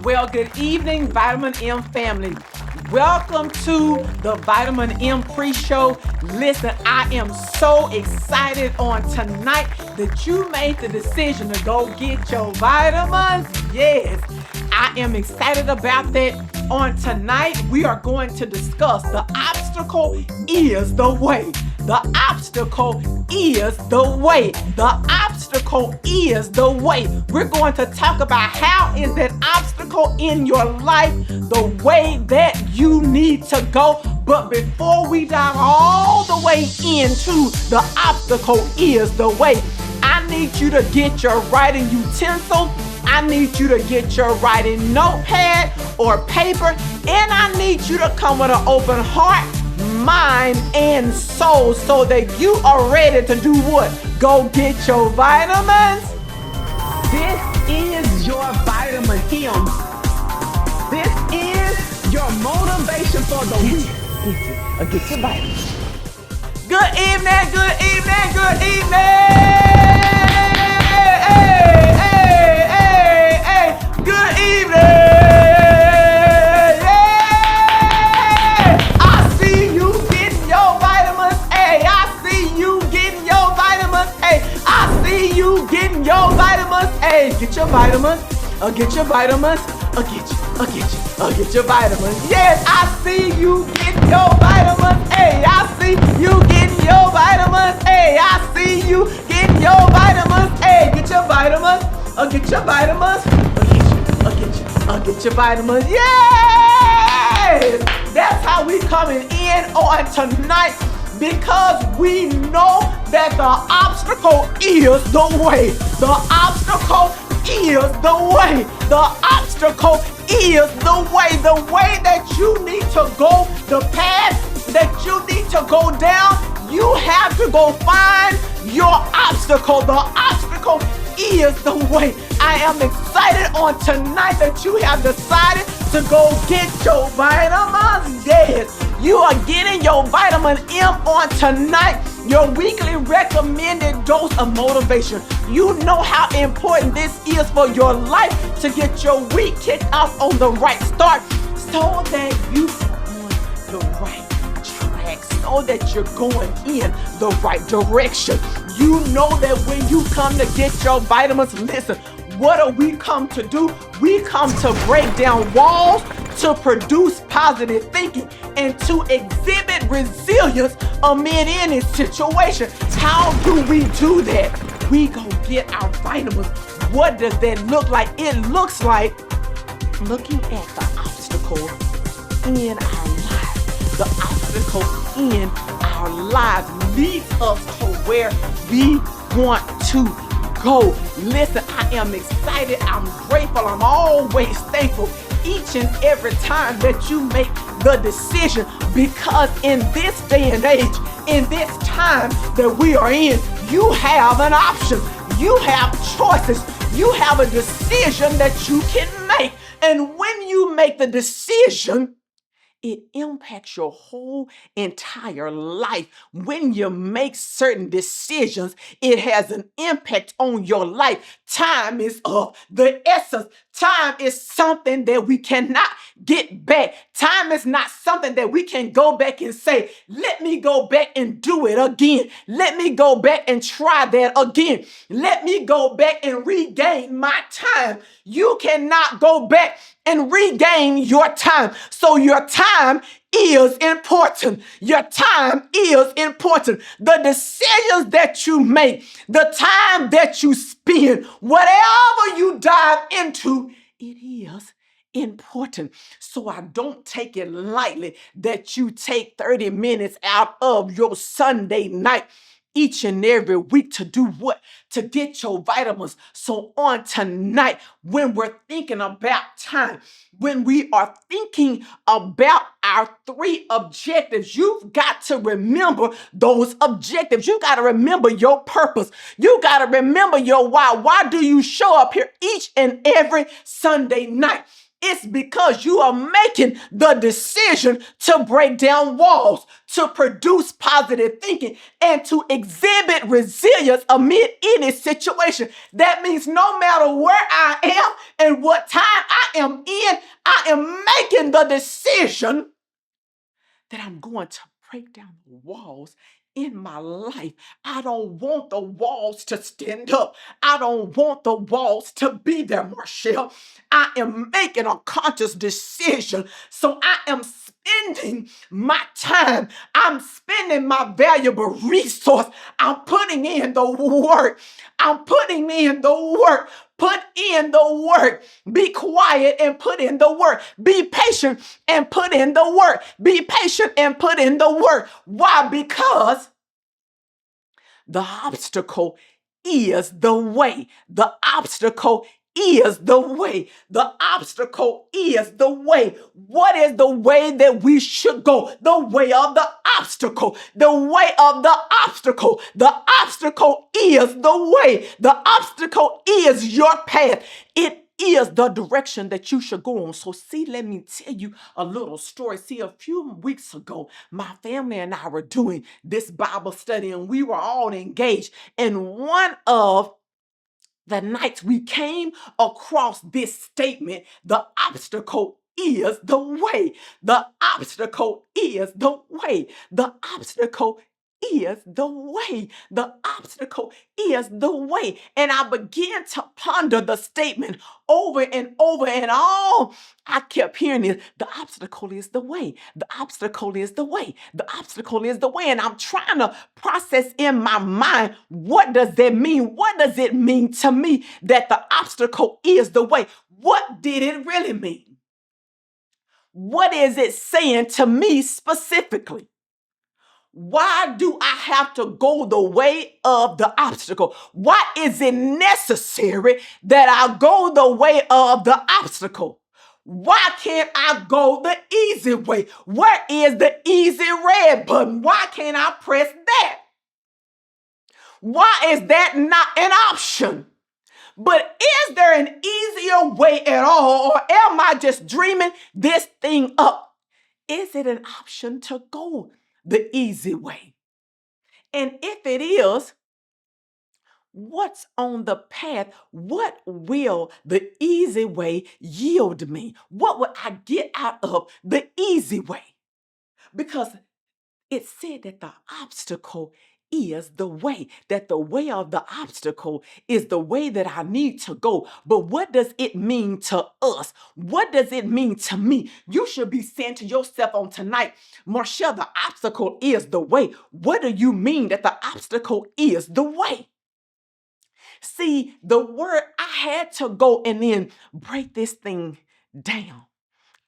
Well, good evening, Vitamin M family. Welcome to the Vitamin M pre-show. Listen, I am so excited on tonight that you made the decision to go get your vitamins. Yes, I am excited about that. On tonight, we are going to discuss the obstacle is the way. The obstacle is the way. The obstacle is the way. We're going to talk about how is that obstacle in your life the way that you need to go. But before we dive all the way into the obstacle is the way, I need you to get your writing utensil. I need you to get your writing notepad or paper, and I need you to come with an open heart, mind, and soul so that you are ready to do what? Go get your vitamins. This is your vitamin M. This is your motivation for the week. Get your vitamins. Good evening, good evening, good evening. Good evening. Yeah. I see you getting your vitamins. Hey, I see you getting your vitamins. Hey, I see you getting your vitamins. Hey, get your vitamins. Get your vitamins. Get your vitamins. Yes, I see you getting your vitamins. Hey, I see you getting your vitamins. Hey, I see you getting your vitamins. Hey, get your vitamins. Get your vitamins. Get your vitamins. Yes! That's how we coming in on tonight, because we know that the obstacle is the way. The obstacle is the way. The obstacle is the way. The way that you need to go, the path that you need to go down, you have to go find your obstacle. The obstacle is the way. I am excited on tonight that you have decided to go get your vitamins. Yes, you are getting your vitamin M on tonight, your weekly recommended dose of motivation. You know how important this is for your life to get your week kicked off on the right start so that you are on the right track, so that you're going in the right direction. You know that when you come to get your vitamins, listen, what do we come to do? We come to break down walls, to produce positive thinking, and to exhibit resilience amid any situation. How do we do that? We go get our vitamins. What does that look like? It looks like looking at the obstacle in our lives. The obstacle in our lives leads us to where we want to go. Listen, I am excited. I'm grateful. I'm always thankful each and every time that you make the decision, because in this day and age, in this time that we are in, you have an option. You have choices. You have a decision that you can make. And when you make the decision, it impacts your whole entire life. When you make certain decisions, it has an impact on your life. Time is of the essence. Time is something that we cannot get back. Time is not something that we can go back and say, let me go back and do it again. Let me go back and try that again. Let me go back and regain my time. You cannot go back and regain your time. So your time is important. Your time is important. The decisions that you make, the time that you spend, whatever you dive into, it is important. So I don't take it lightly that you take 30 minutes out of your Sunday night each and every week to do what? To get your vitamins. So on tonight, when we're thinking about time, when we are thinking about our 3 objectives, you've got to remember those objectives. You got to remember your purpose. You got to remember your why. Why do you show up here each and every Sunday night? It's because you are making the decision to break down walls, to produce positive thinking, and to exhibit resilience amid any situation. That means no matter where I am and what time I am in, I am making the decision that I'm going to break down the walls in my life. I don't want the walls to stand up. I don't want the walls to be there, Marchelle. I am making a conscious decision. So I am spending my time. I'm spending my valuable resource. I'm putting in the work. I'm putting in the work. Put in the work. Be quiet and put in the work. Be patient and put in the work. Be patient and put in the work. Why? Because the obstacle is the way. The obstacle is the way. The obstacle is the way. What is the way that we should go? The way of the obstacle. The way of the obstacle. The obstacle is the way. The obstacle is your path. It is the direction that you should go on. So see, let me tell you a little story. See, a few weeks ago, my family and I were doing this Bible study and we were all engaged. And one of the nights we came across this statement, the obstacle is the way. The obstacle is the way. The obstacle is the way. The obstacle is the way. And I began to ponder the statement over and over, and all I kept hearing is the obstacle is the way. The obstacle is the way. The obstacle is the way. And I'm trying to process in my mind, what does that mean? What does it mean to me that the obstacle is the way? What did it really mean? What is it saying to me specifically? Why do I have to go the way of the obstacle? Why is it necessary that I go the way of the obstacle? Why can't I go the easy way? Where is the easy red button? Why can't I press that? Why is that not an option? But is there an easier way at all, or am I just dreaming this thing up? Is it an option to go the easy way? And if it is, what's on the path? What will the easy way yield me? What will I get out of the easy way? Because it said that the obstacle is the way, that the way of the obstacle is the way that I need to go. But what does it mean to us? What does it mean to me? You should be saying to yourself on tonight, Marchelle, the obstacle is the way. What do you mean that the obstacle is the way? See, the word, I had to go and then break this thing down.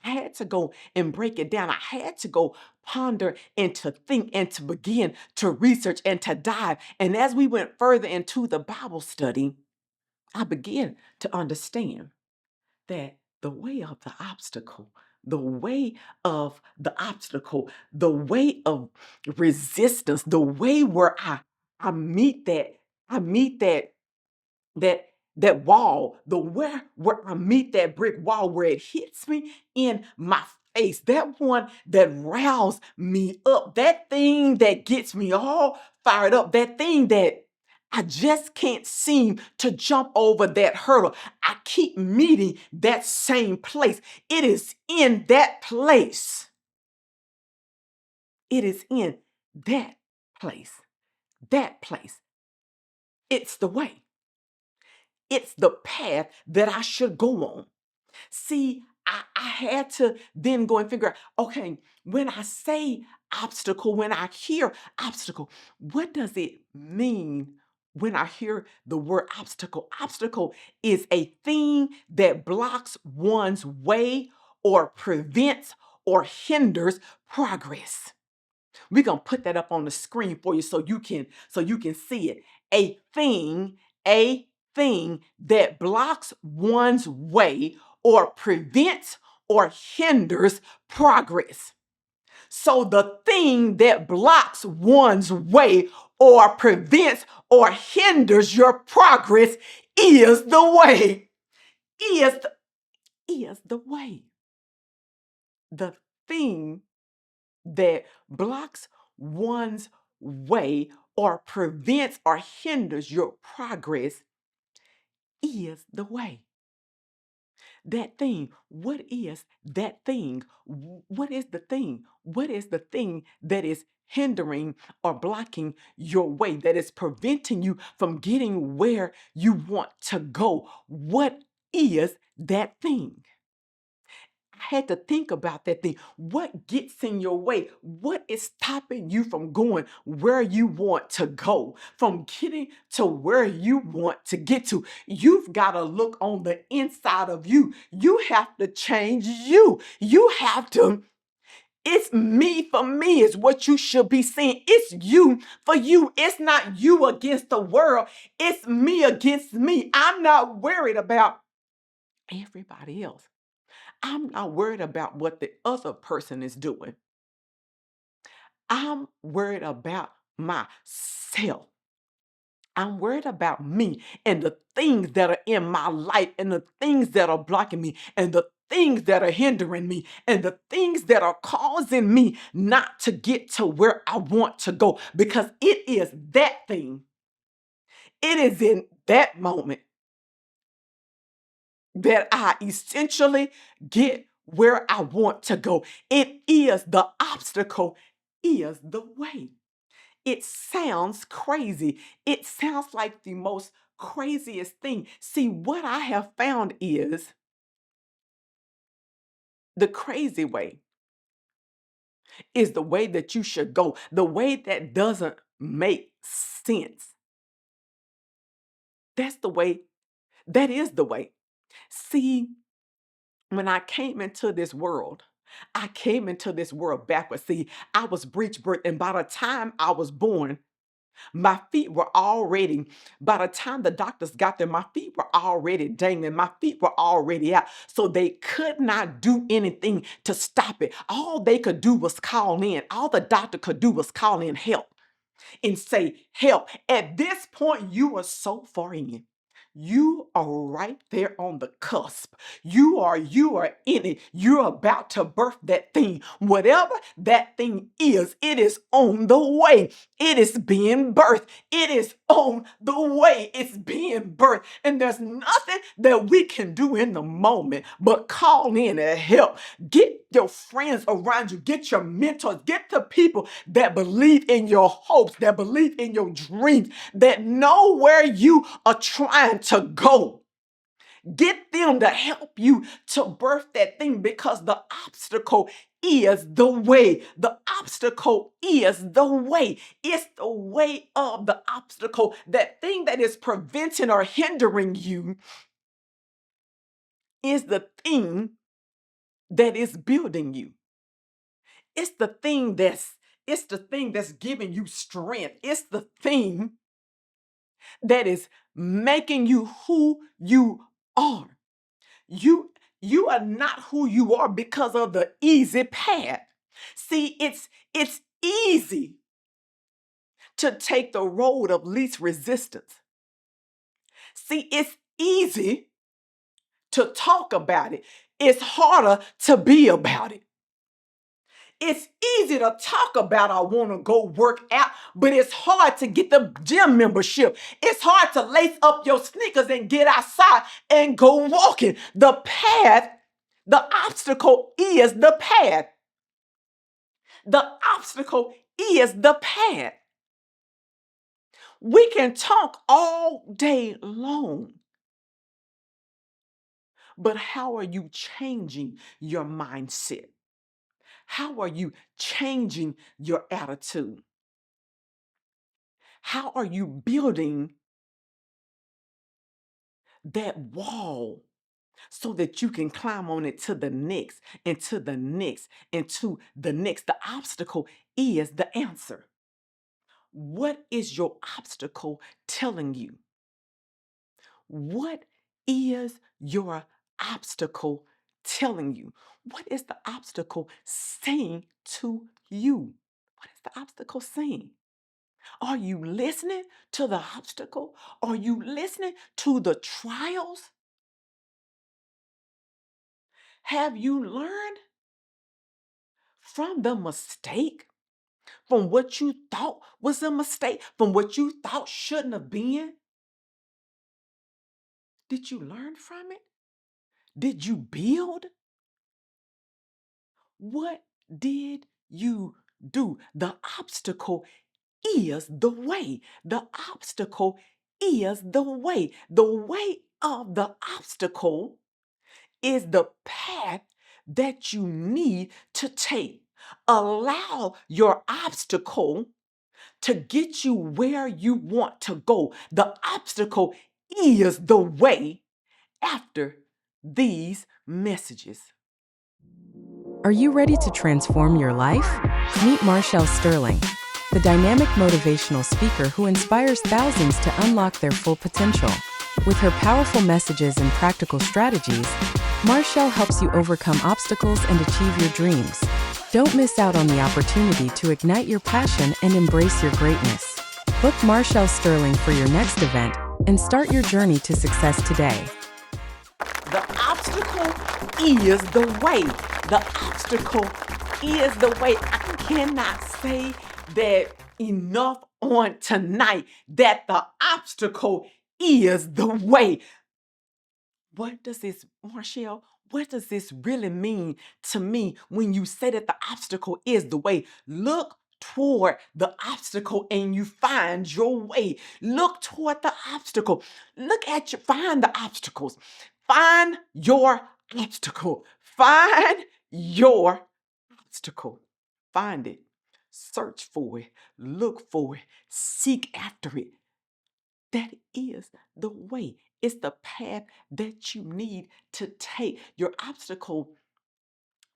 I had to go and break it down. I had to go ponder and to think and to begin to research and to dive. And as we went further into the Bible study, I began to understand that the way of the obstacle, the way of the obstacle, the way of resistance, the way where I meet that that wall, the where I meet that brick wall where it hits me in my face, that one that riles me up, that thing that gets me all fired up, that thing that I just can't seem to jump over that hurdle. I keep meeting that same place. It is in that place. It is in that place. That place. It's the way. It's the path that I should go on. See, I had to then go and figure out, okay, when I say obstacle, when I hear obstacle, what does it mean when I hear the word obstacle? Obstacle is a thing that blocks one's way or prevents or hinders progress. We're going to put that up on the screen for you so you can see it. A thing that blocks one's way or prevents or hinders progress. So the thing that blocks one's way or prevents or hinders your progress is the way. Is is the way. The thing that blocks one's way or prevents or hinders your progress is the way. That thing, what is that thing? What is the thing? What is the thing that is hindering or blocking your way, that is preventing you from getting where you want to go? What is that thing? I had to think about that thing. What gets in your way? What is stopping you from going where you want to go, from getting to where you want to get to? You've got to look on the inside of you. You have to change you. You have to. It's me for me is what you should be seeing. It's you for you. It's not you against the world. It's me against me. I'm not worried about everybody else. I'm not worried about what the other person is doing. I'm worried about myself. I'm worried about me and the things that are in my life and the things that are blocking me and the things that are hindering me and the things that are causing me not to get to where I want to go, because it is that thing. It is in that moment that I essentially get where I want to go. It is the obstacle, is the way. It sounds crazy. It sounds like the most craziest thing. See, what I have found is the crazy way is the way that you should go, the way that doesn't make sense. That's the way, that is the way. See, when I came into this world backwards. See, I was breech birth, and by the time I was born, my feet were already, by the time the doctors got there, my feet were already dangling. My feet were already out. So they could not do anything to stop it. All they could do was call in. All the doctor could do was call in help and say, help. At this point, you are so far in. You are right there on the cusp. You are in it. You're about to birth that thing. Whatever that thing is, it is on the way. It is being birthed. It is on the way. It's being birthed. And there's nothing that we can do in the moment but call in and help. Get your friends around you. Get your mentors. Get the people that believe in your hopes, that believe in your dreams, that know where you are trying to go. Get them to help you to birth that thing, because the obstacle is the way. The obstacle is the way. It's the way of the obstacle. That thing that is preventing or hindering you is the thing that is building you. It's the thing that's giving you strength. It's the thing that is making you who you are. You are not who you are because of the easy path. See, it's easy to take the road of least resistance. See, it's easy to talk about it. It's harder to be about it. It's easy to talk about I want to go work out, but it's hard to get the gym membership. It's hard to lace up your sneakers and get outside and go walking. The path, the obstacle is the path. The obstacle is the path. We can talk all day long, but how are you changing your mindset? How are you changing your attitude? How are you building that wall so that you can climb on it to the next and to the next and to the next? The obstacle is the answer. What is your obstacle telling you? What is your obstacle telling you? What is the obstacle saying to you? What is the obstacle saying? Are you listening to the obstacle? Are you listening to the trials? Have you learned from the mistake? From what you thought was a mistake? From what you thought shouldn't have been? Did you learn from it? Did you build? What did you do? The obstacle is the way. The obstacle is the way. The way of the obstacle is the path that you need to take. Allow your obstacle to get you where you want to go. The obstacle is the way after these messages. Are you ready to transform your life? Meet Marchelle Sterling, the dynamic motivational speaker who inspires thousands to unlock their full potential. With her powerful messages and practical strategies, Marchelle helps you overcome obstacles and achieve your dreams. Don't miss out on the opportunity to ignite your passion and embrace your greatness. Book Marchelle Sterling for your next event and start your journey to success today. The obstacle is the way. The obstacle is the way. I cannot say that enough on tonight, that the obstacle is the way. What does this, Marchelle, what does this really mean to me when you say that the obstacle is the way? Look toward the obstacle and you find your way. Look toward the obstacle. Find the obstacles. Find your obstacle. Find your obstacle. Find it. Search for it. Look for it. Seek after it. That is the way. It's the path that you need to take. Your obstacle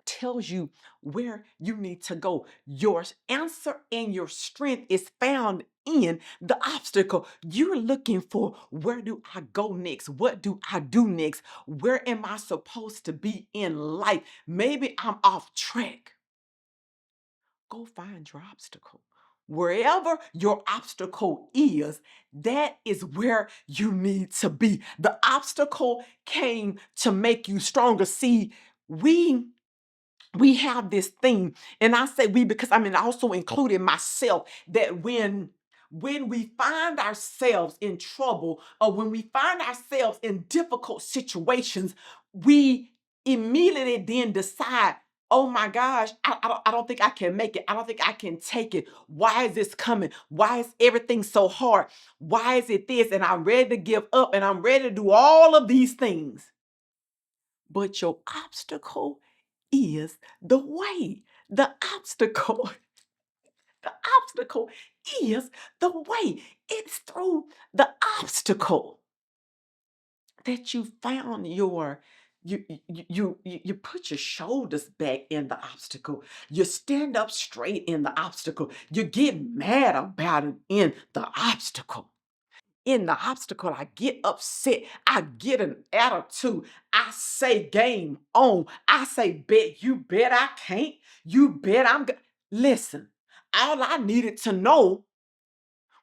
tells you where you need to go. Your answer and your strength is found in the obstacle. You're looking for, where do I go next? What do I do next? Where am I supposed to be in life? Maybe I'm off track. Go find your obstacle. Wherever your obstacle is, that is where you need to be. The obstacle came to make you stronger. See, we have this thing, and I say we because also including myself, that when we find ourselves in trouble or when we find ourselves in difficult situations, we immediately then decide, oh my gosh, I don't think I can make it. I don't think I can take it. Why is this coming? Why is everything so hard? Why is it this? And I'm ready to give up and I'm ready to do all of these things. But your obstacle is the way. The obstacle, the obstacle is the way. It's through the obstacle that you found you put your shoulders back in the obstacle. You stand up straight in the obstacle. You get mad about it in the obstacle. In the obstacle, I get upset. I get an attitude. I say game on. I say bet. You bet I can't. You bet I'm good. Listen, all I needed to know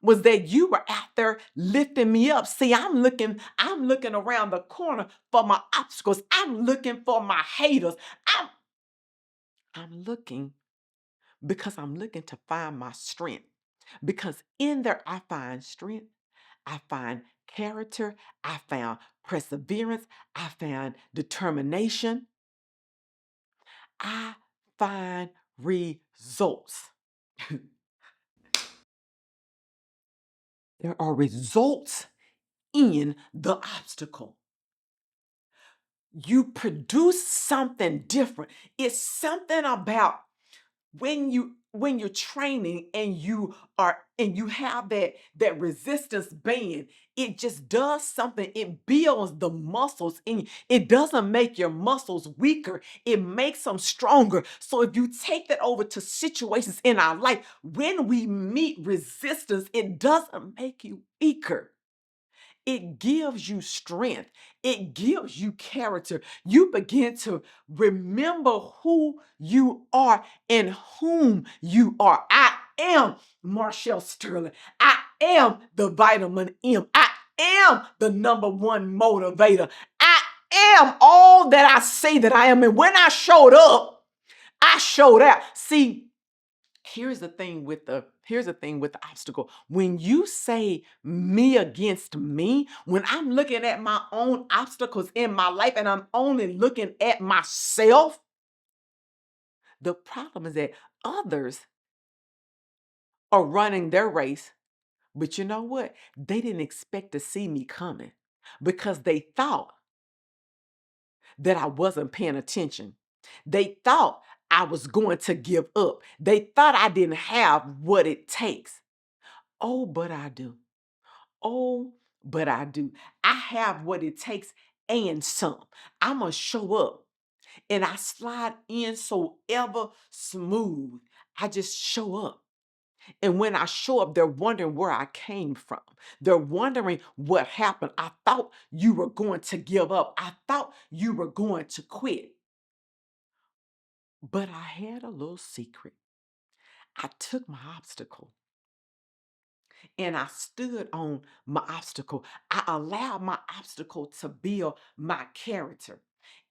was that you were out there lifting me up. See, I'm looking around the corner for my obstacles. I'm looking for my haters. I'm looking because I'm looking to find my strength. Because in there I find strength. I find character. I found perseverance. I found determination. I find results. There are results in the obstacle. You produce something different. It's something about when you're training and you have that resistance band. It just does something. It builds the muscles in you. It doesn't make your muscles weaker. It makes them stronger. So if you take that over to situations in our life, when we meet resistance, it doesn't make you weaker. It gives you strength. It gives you character. You begin to remember who you are and whom you are. I am Marchelle Sterling. I am the vitamin M. I am the number one motivator. I am all that I say that I am. And when I showed up, I showed out. See, here's the thing with the obstacle. When you say me against me, when I'm looking at my own obstacles in my life and I'm only looking at myself, the problem is that others are running their race. But you know what? They didn't expect to see me coming because they thought that I wasn't paying attention. They thought I was going to give up. They thought I didn't have what it takes. Oh, but I do. Oh, but I do. I have what it takes and some. I'm going to show up and I slide in so ever smooth. I just show up. And when I show up, they're wondering where I came from. They're wondering what happened. I thought you were going to give up. I thought you were going to quit. But I had a little secret. I took my obstacle and I stood on my obstacle. I allowed my obstacle to build my character.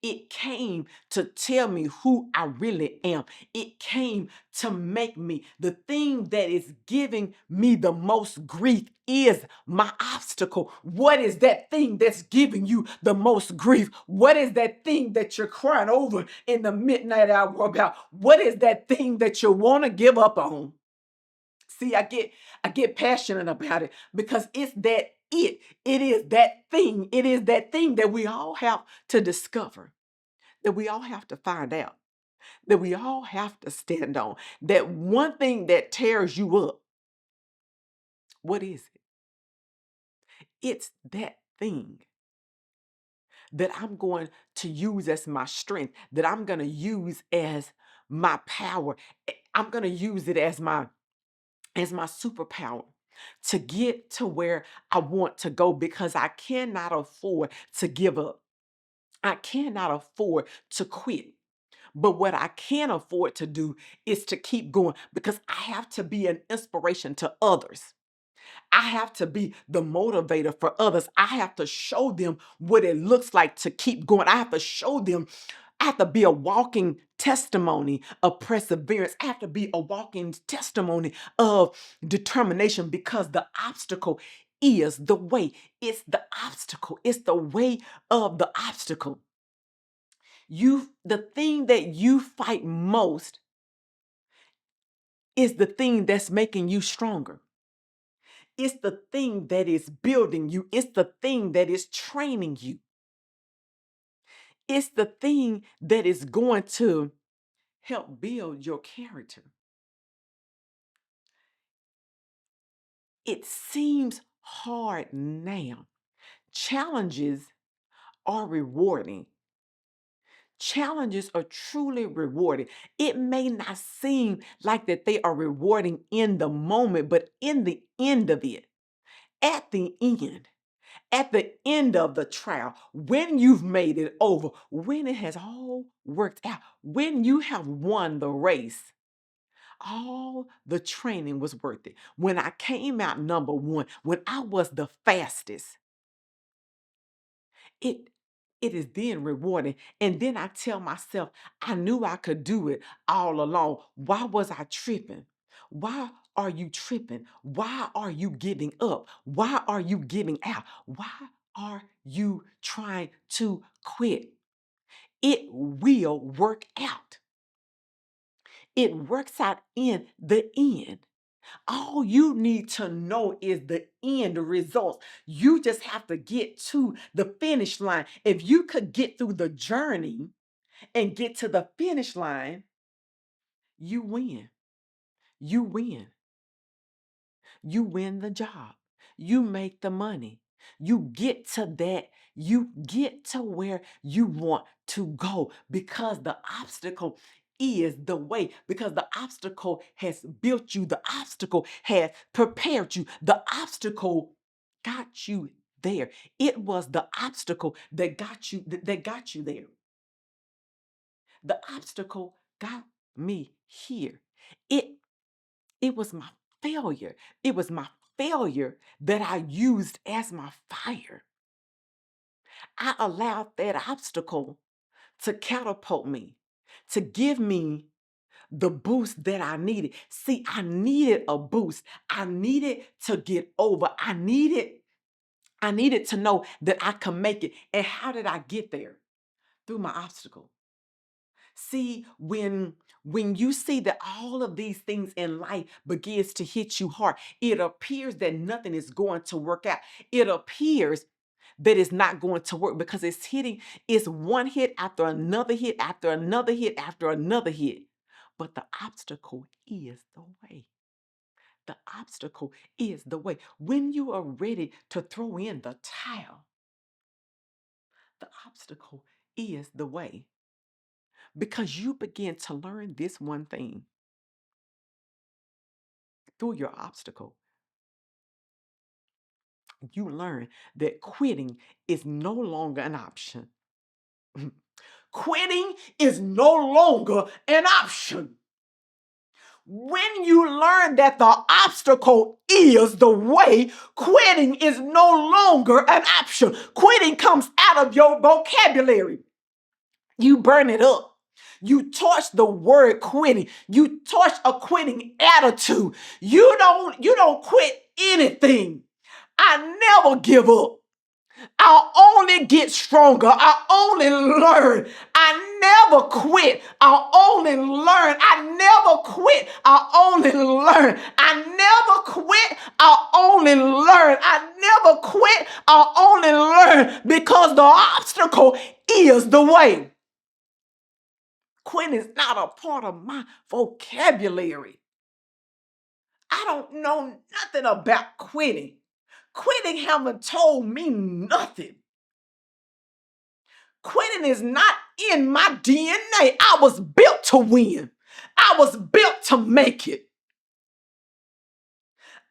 It came to tell me who I really am. It came to make me. The thing that is giving me the most grief is my obstacle. What is that thing that's giving you the most grief? What is that thing that you're crying over in the midnight hour about? What is that thing that you want to give up on? See, I get passionate about it because it's that it is that thing. It is that thing that we all have to discover, that we all have to find out, that we all have to stand on. That one thing that tears you up. What is it? It's that thing that I'm going to use as my strength, that I'm going to use as my power. I'm going to use it as my superpower to get to where I want to go because I cannot afford to give up. I cannot afford to quit. But what I can afford to do is to keep going because I have to be an inspiration to others. I have to be the motivator for others. I have to show them what it looks like to keep going. I have to show them, I have to be a walking testimony of perseverance. I have to be a walking testimony of determination because the obstacle is the way. It's the obstacle. It's the way of the obstacle. The thing that you fight most is the thing that's making you stronger. It's the thing that is building you. It's the thing that is training you. It's the thing that is going to help build your character. It seems hard now. Challenges are rewarding. Challenges are truly rewarding. It may not seem like that they are rewarding in the moment, but in the end of it, at the end, at the end of the trial, when you've made it over, when it has all worked out, when you have won the race, all the training was worth it. When I came out number one, when I was the fastest, it it is then rewarding. And then I tell myself, I knew I could do it all along. Why was I tripping? Why are you tripping? Why are you giving up? Why are you giving out? Why are you trying to quit? It will work out. It works out in the end. All you need to know is the end results. You just have to get to the finish line. If you could get through the journey and get to the finish line, you win. You win. You win the job. You make the money. You get to that. You get to where you want to go because the obstacle is the way, because the obstacle has built you, the obstacle has prepared you, the obstacle got you there. It was the obstacle that got you there. The obstacle got me here. It it was my failure. It was my failure that I used as my fire. I allowed that obstacle to catapult me, to give me the boost that I needed. See, I needed a boost. I needed to get over. I needed to know that I could make it. And how did I get there? Through my obstacle. See, when you see that all of these things in life begins to hit you hard, it appears that nothing is going to work out. It appears that it's not going to work because it's one hit after another hit after another hit after another hit. But the obstacle is the way. The obstacle is the way. When you are ready to throw in the towel, the obstacle is the way. Because you begin to learn this one thing through your obstacle. You learn that quitting is no longer an option. Quitting is no longer an option. When you learn that the obstacle is the way, quitting is no longer an option. Quitting comes out of your vocabulary. You burn it up. You torch the word quitting. You torch a quitting attitude. You don't quit anything. I never give up. I'll only get stronger. I only learn. I never quit. I'll only learn. I never quit. I'll only learn. I never quit. I'll only learn. I never quit. I'll only learn because the obstacle is the way. Quitting is not a part of my vocabulary. I don't know nothing about quitting. Quitting haven't told me nothing. Quitting is not in my DNA. I was built to win. I was built to make it.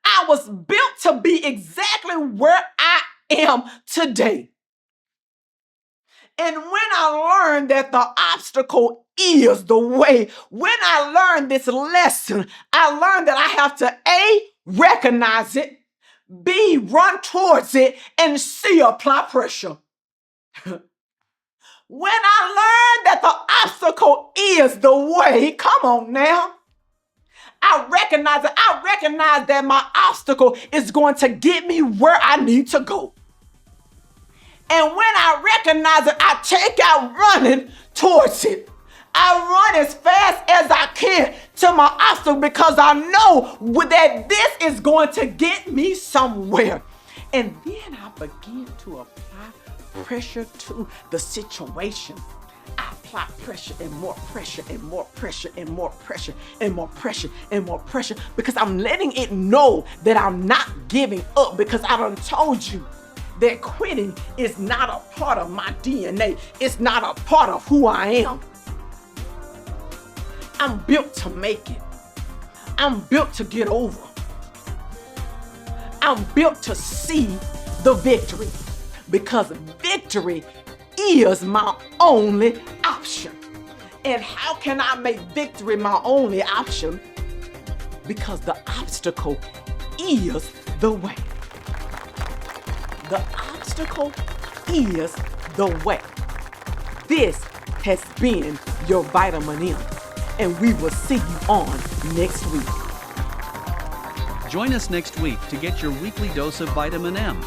I was built to be exactly where I am today. And when I learned that the obstacle is the way, when I learned this lesson, I learned that I have to A, recognize it, B, run towards it, and C, apply pressure. When I learned that the obstacle is the way, come on now, I recognize it. I recognize that my obstacle is going to get me where I need to go. And when I recognize it, I take out running towards it. I run as fast as I can to my obstacle because I know that this is going to get me somewhere. And then I begin to apply pressure to the situation. I apply pressure and more pressure and more pressure and more pressure and more pressure and more pressure because I'm letting it know that I'm not giving up because I done told you that quitting is not a part of my DNA. It's not a part of who I am. I'm built to make it. I'm built to get over. I'm built to see the victory because victory is my only option. And how can I make victory my only option? Because the obstacle is the way. The obstacle is the way. This has been your Vitamin M, and we will see you on next week. Join us next week to get your weekly dose of Vitamin M.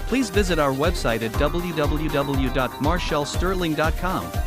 Please visit our website at www.marchellesterling.com.